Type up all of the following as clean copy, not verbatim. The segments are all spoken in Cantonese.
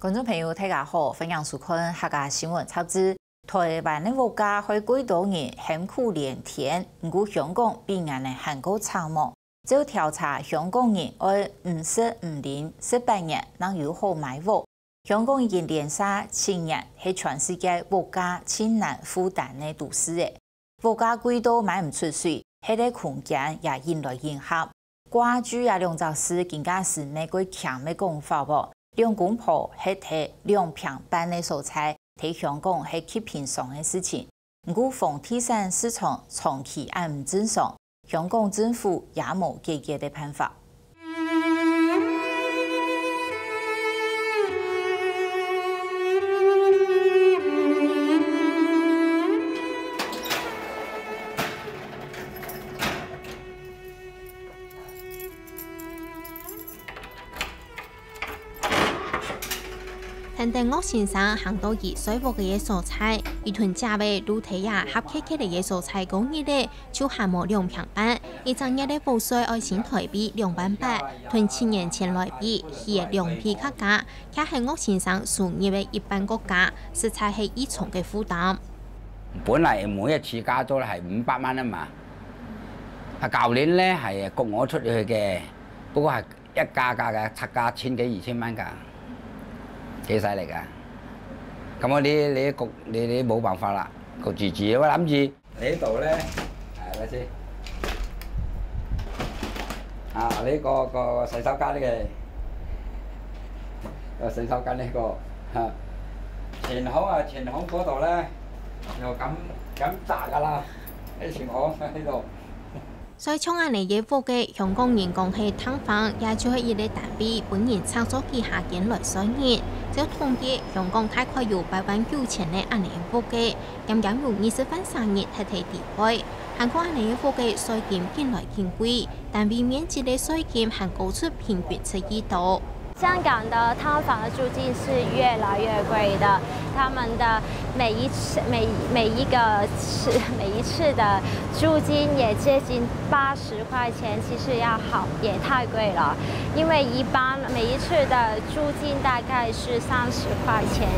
观众朋友，大家好，欢迎收看客家新闻插枝。台湾的物价在几多年险苦连天，不过香港比人的还高惨漠。照调查，香港人爱50-50-18年能有好买屋。香港已经连续7年是全世界物价最难负担的都市的。物价贵到买唔出水，迄个空间也引来迎合。歌剧啊，梁造师更加是美国强的讲法无。两公婆係摕2平半的蔬菜，喺香港係極平常的事情。不過房地產市場長期唔正常，香港政府也冇解決的辦法。但係我先生行到熱水鍋嘅嘢蔬菜，一囤價位都睇下合客嘅嘢蔬菜講熱咧，就限冇2平半，一張日嘅補水愛新台幣200，同7年前來比，係2倍價價，卻係我先生收入嘅一半個價，實在係一重嘅負擔。本嚟每一次加租係500蚊啊嘛，舊年咧係焗我出去嘅，不過係一價嘅7價1000幾2000蚊㗎。幾犀利㗎！咁我你冇辦法啦，焗住住。我諗住你呢度咧，係咪先？啊，呢個洗手間呢個洗手間呢個嚇，前巷嗰度咧又咁窄㗎啦，喺前巷喺度。所以從安尼嘅貨嘅香港人講係劏房，也就係一個單位本人拆咗幾下件來算熱。只統計香港大概有89000嘅安尼嘅貨嘅，啱啱有20萬生意係睇地位。韓國安尼嘅貨嘅稅金見來見貴，但為面積嘅稅金還高出平均7億度。香港的劏房的租金是越來越貴的，他們的每一次的租金也接近80塊錢，其實要好也太貴了，因為一般每一次的租金大概是30塊錢。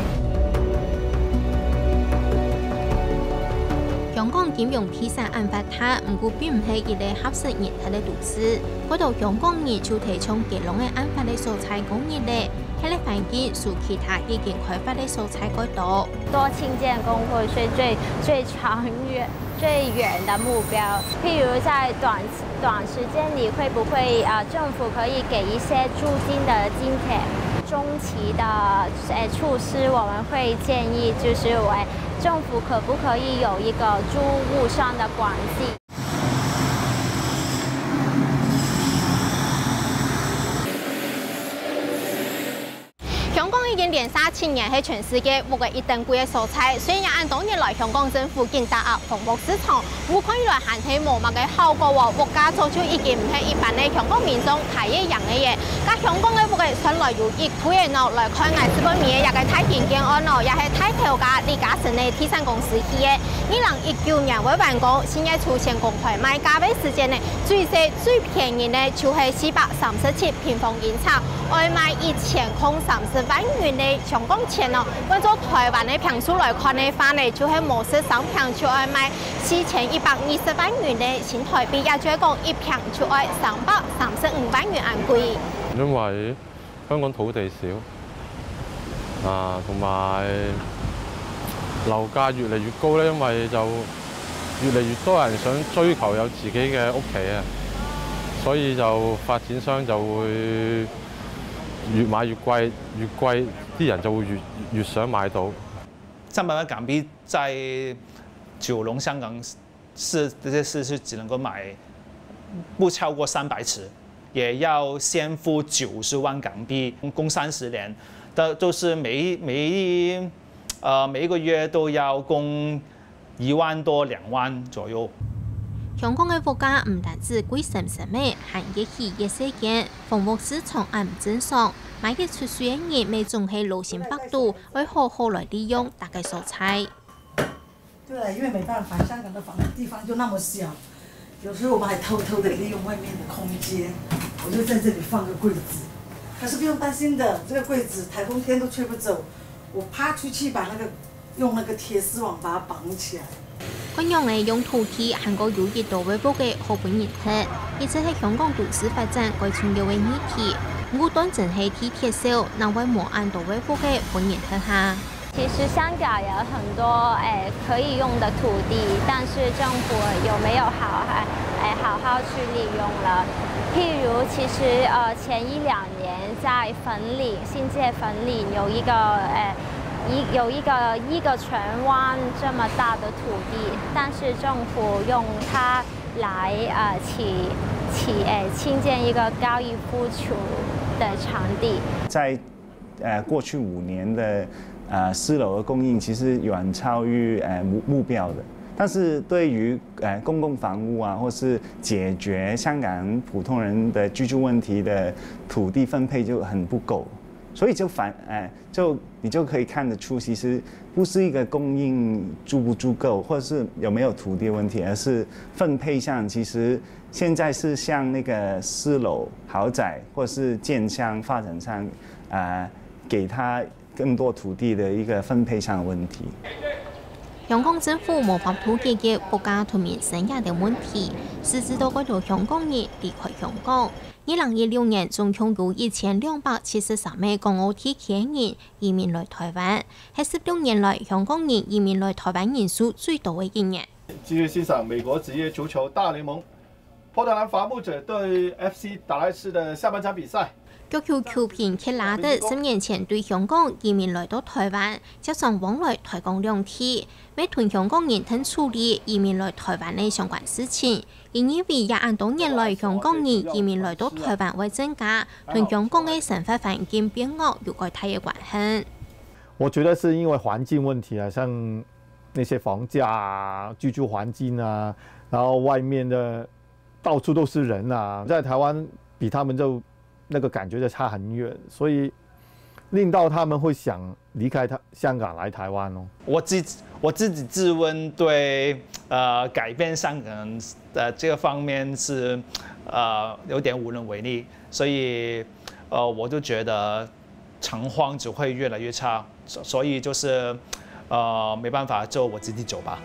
香港金融披薩案發他，不過並唔係一個合適人睇嘅都市。嗰度香港人就提倡吉隆嘅案發嘅蔬菜工業咧，喺呢環境屬其他已經開發嘅蔬菜嗰度。多興建工會是最長遠、最遠的目標。譬如在短時間裡，會不會政府可以給一些租金的津貼？中期的措施，我們會建議就是政府可不可以有一個租務上的管制？香港已經連續7年係全世界物價一等貴嘅蔬菜，雖然按當年來香港政府建打壓房屋市場，唔可以來限制無物嘅效果喎，物價早就已經唔係一般嘅香港民眾睇一樣嘅嘢。咁香港嘅物價上來由一推嘅咯，來看藝術方面嘅，也係睇健健安咯，也係睇票價李嘉誠嘅地產公司去嘅。2019年為完工，現在出現公開賣價位時間呢，最細最便宜呢就係437平方英尺，外賣1030萬元嘅香港錢咯。按照台灣嘅平數來看嘅話呢，就係模式3平就外賣4120萬元嘅新台幣，也就係講1平就要335萬元咁貴。因為香港土地少啊，同埋樓價越嚟越高咧，因為就越嚟越多人想追求有自己嘅屋企啊，所以就發展商就會越買越貴，越貴啲人就會越想買到。300萬港幣在九龍香港市這些市是只能夠買不超過300尺，也要先付90萬港幣，供30年，都是每一個月都要供1萬多2萬左右。香港嘅物價唔單止貴成咩，還熱氣熱事件，房屋市場唔正常，買得出水嘅人未仲係勞心百度，會好好來利用大概蔬菜。對，因為沒辦法，香港的地方就那麼小，有時候我們還偷偷地利用外面的空間，我就在這裡放個櫃子。可是不用担心的，这个柜子台风天都吹不走，我趴出去把用那个铁丝网把它绑起来。咁樣嚟用土地韓國有熱度微波嘅好本熱氣，而且係香港都市發展最重要嘅議題。唔單淨係鐵鐵燒，那位無按度微波嘅本熱氣下。其實香港有很多可以用的土地，但是政府有沒有好好去利用了？譬如，其實前1-2年在新界粉嶺有一個荃灣這麼大的土地，但是政府用它來興建一個高爾夫球的場地。在過去5年的私樓的供應其實遠超於目標的，但是對於公共房屋啊，或是解決香港普通人的居住問題的土地分配就很不夠，所以你就可以看得出，其實不是一個供應足不足夠，或者是有沒有土地的問題，而是分配上其實現在是向那個私樓豪宅或者是建商發展商給他更多土地的一個分配上的問題。香港政府無法土地嘅國家同民生嘅問題，使至到嗰度香港人離開香港。2016年，總共有1273名港澳地區人移民來台灣，係16年來香港人移民來台灣人數最多嘅一年。繼續欣賞美國職業足球大聯盟波特蘭伐木者對 FC 達拉斯的下半場比賽。足球球評克拉德10年前對香港移民來到台灣，加上往來台港兩地，未同香港人等處理移民來台灣嘅相關事情，而認為也按多年來香港人移民來到台灣會增加，同香港嘅生活環境變惡有個大嘅關係。我覺得是因為環境問題啊，像那些房價啊、居住環境啊，然後外面的到處都是人啊，在台灣比他們就那個感覺就差很遠，所以令到他們會想離開香港來台灣咯。我自己自問對改變香港的這個方面是有點無能為力，所以我就覺得情況只會越來越差，所以就是沒辦法，就我自己走吧。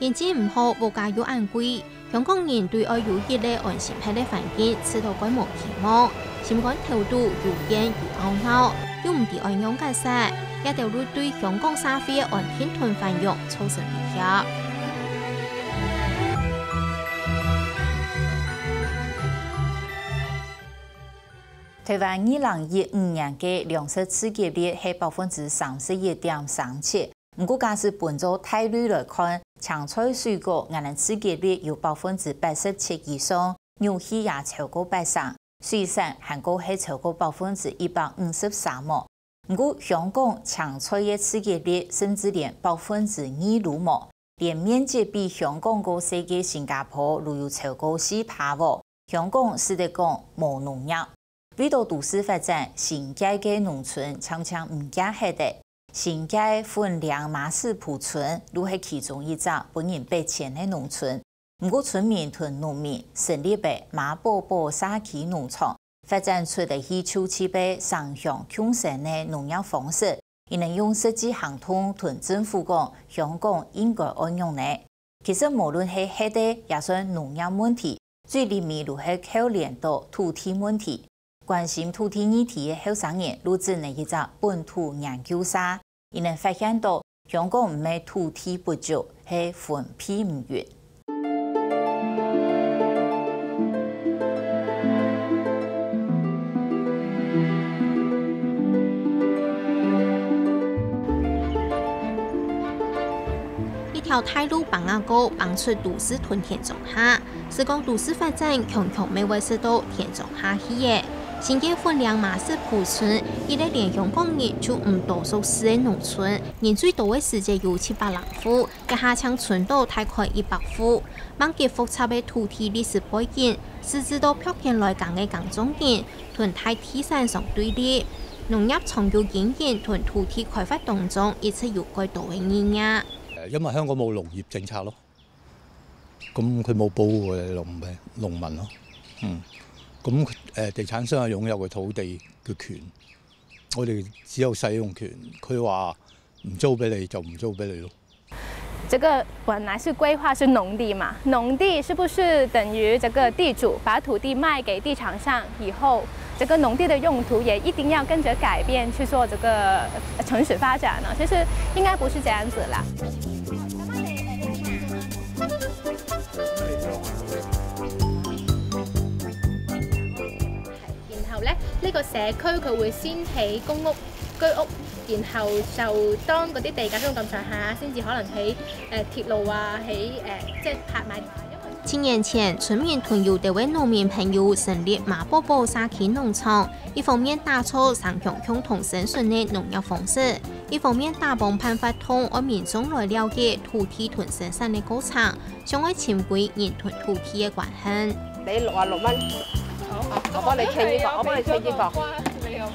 經濟唔好，物價又昂貴，香港人對愛有熱嘅安心喺嘅環境，持到規模期望，心肝頭度又驚又懊惱，又唔知安樣解釋，也掉入對香港社會嘅安定同繁榮造成威脅。台灣2015年嘅糧食自給率係31.37%，唔過假使本做大率來看，青菜水果我哋自給率有87%以上，牛氣也超過80%，水產韓國係超過153%冇。唔過香港青菜嘅自給率甚至連2%都冇，連面積比香港個世界新加坡都有超過4%喎。香港是得講冇農業。為到都市發展，新界嘅農村常常唔加係的。新界粉嶺馬屎埔村都係其中一個本人被遷嘅農村。唔過村民同農民成立嘅馬寶寶社區農場，發展出嚟係初期嘅雙向共生嘅農業方式，而能用實際行動同政府講，香港應該按用呢。其實無論係喺地也算農業問題，最裡面都係扣連到土地問題。關心土地議題嘅後生人錄製呢一個本土研究社，亦能發現到香港唔係土地不足，係分配唔完。一條大路綁牙膏綁出都市屯田中下，是講都市發展強未會受到田中下去嘅。新界粉嶺馬屎埔村，伊個連香港人就唔多數市嘅農村，人最多嘅世界有700人戶，一下將村道大概100戶，萬結複雜嘅土地歷史背景，使至到漂田來港嘅耕種人同大地產商對立，農業長久經營同土地開發當中，一直有幾多嘅意義。因為香港冇農業政策咯，咁佢冇保護我哋農民咯。咁地產商係擁有個土地嘅權，我哋只有使用權。佢話唔租俾你就唔租俾你咯。这个本来是规划是农地嘛，农地是不是等于这个地主把土地卖给地产商以后，这个农地的用途也一定要跟着改变去做这个城市发展呢？其实应该不是这样子啦。然後咧，呢個社區佢會先起公屋、居屋。然後就當嗰啲地價升到咁上下，先至可能起鐵路啊，起即係拍賣。7年前，村民同有多位農民朋友成立馬寶寶社區農場，一方面打造上鄉共同生存的農業方式，一方面打幫辦法通讓民眾來了解土地同生產的過程，將會潛規人同土地的關係。你66蚊，好，我幫你傾呢個，我幫你傾呢個。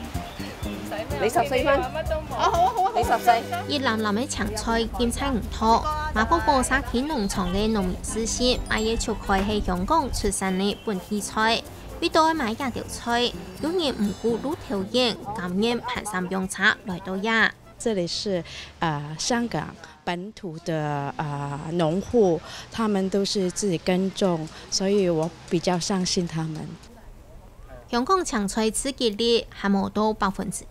你14蚊，好啊，你14。熱鬧鬧嘅長菜兼差唔多，馬寶寶社區農場嘅農民師師買嘢出開係香港出產嘅本地菜，必到買一條菜，有人唔顧路條件，甘願爬山用車來到呀。這裡是香港本土的農戶，他們都是自己耕種，所以我比較相信他們。香港長菜刺激率還冇到2%，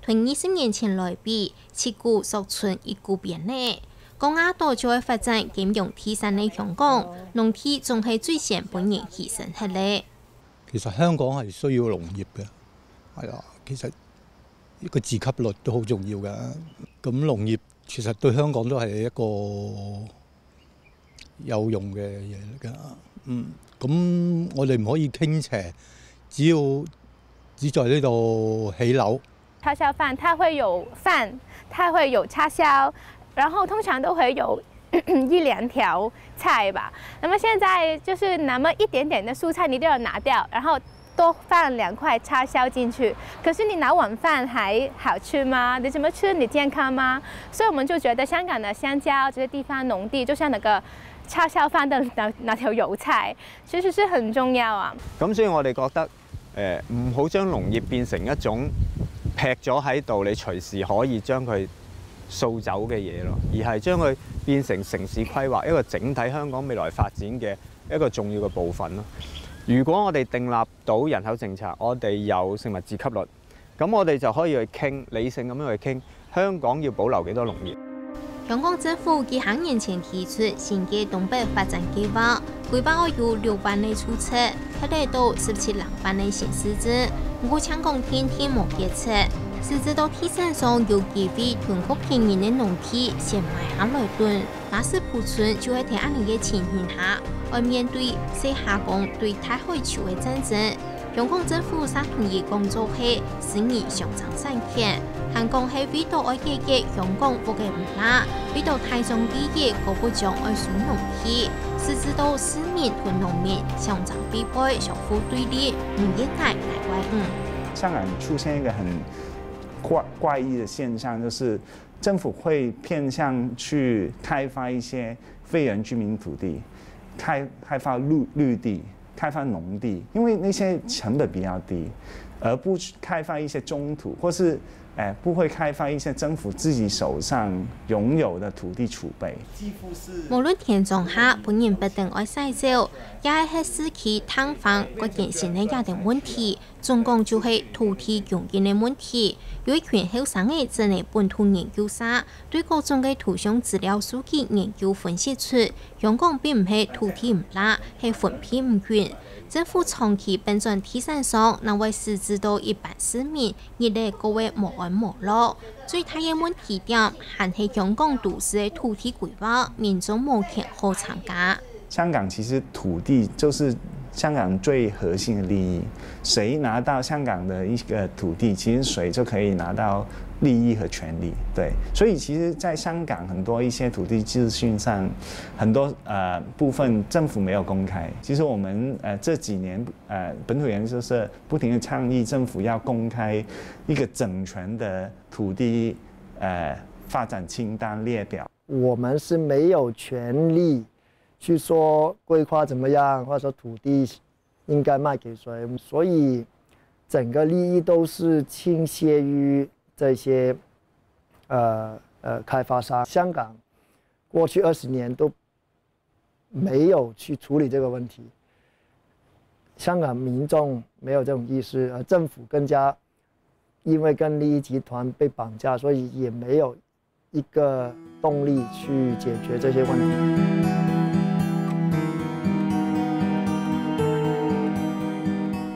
同20年前來比，持股縮存1股變呢。講亞多就會發展兼容天生嘅香港，農地仲係最先本人犧牲起嚟。其實香港係需要農業嘅，係啦，其實一個自給率都好重要㗎。咁農業其實對香港都係一個有用嘅嘢嚟㗎。咁我哋唔可以傾斜。只在呢度起樓。叉燒飯它會有飯，它會有叉燒，然後通常都會有1-2條菜吧。那麼現在就是那麼一點點的蔬菜你都要拿掉，然後多放2塊叉燒進去。可是你拿碗飯還好吃嗎？你怎麼吃？你健康嗎？所以我們就覺得香港的鄉郊這些地方農地，就像那個叉燒飯的那條油菜，其實是很重要啊。咁所以我哋覺得唔好將農業變成一種劈咗喺度，你隨時可以將佢掃走嘅嘢咯，而係將佢變成城市規劃一個整體香港未來發展嘅一個重要嘅部分咯。如果我哋訂立到人口政策，我哋有食物自給率，咁我哋就可以去傾理性咁樣去傾香港要保留幾多農業。香港政府幾行年前提出新嘅東北發展計劃，規劃有6萬嘅註冊，佢哋到17萬嘅新獅子，不過香港天天冇決策，獅子到天山上有機會通過便宜嘅農地先買下來囤，馬氏鋪村就喺睇安尼嘅情形下，要面對西夏港對台海潮嘅戰爭。香港政府三同意工作係4年上漲3權，香港係為到愛解決香港國嘅唔拉，為到台中利益個不將愛選農地，是知道市民同農民上漲必敗，相互對立，唔應該來怪香港出現一個很怪異的現象，就是政府會偏向去開發一些非原居民土地，開發綠地。開發農地，因為那些成本比較低，而不開發一些中土，或是不會開發一些政府自己手上擁有的土地儲備。無論田種下本人不定愛曬照，也係市區探訪個件性嘅家庭問題，總共就係土地用嘅問題。有一群後生嘅真係本土研究者對各種嘅圖像資料數據研究分析出，香港並唔係土地唔拉，係分配唔均。政府長期變轉地產商，那位獅子到一般市民，而嚟各位無安無樂。最大嘅問題點還係香港都市嘅土地規劃，民眾冇權好參加。香港其實土地就是香港最核心的利益，誰拿到香港的一個土地，其實誰就可以拿到利益和權利。對，所以其實在香港很多一些土地資訊上，很多部分政府沒有公開。其實我們這幾年本土研究社不停地倡議政府要公開一個整全的土地發展清單列表。我們是沒有權利去说规划怎么样，或者说土地应该卖给谁，所以整个利益都是倾斜于这些开发商。香港过去20年都没有去处理这个问题，香港民众没有这种意识，政府更加因为跟利益集团被绑架，所以也没有一个动力去解决这些问题。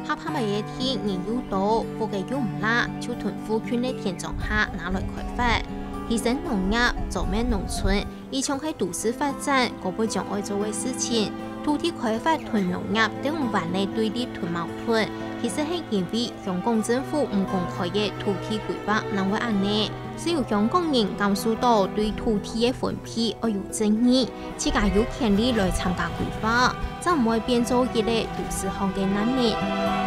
下拍埋嘢天人要到，附近要唔拉，就屯附圈嘅田種下拿來開發，提升農業，做咩農村，以從喺都市發展，嗰輩將愛做嘅事情。土地開發同農業等唔辦嘅對立同矛盾，其實係因為香港政府唔公開嘅土地規劃能會安呢，使有香港人感受到對土地嘅分配而有爭議，自家有權利來參加規劃，就唔會變做一個都市行嘅難民。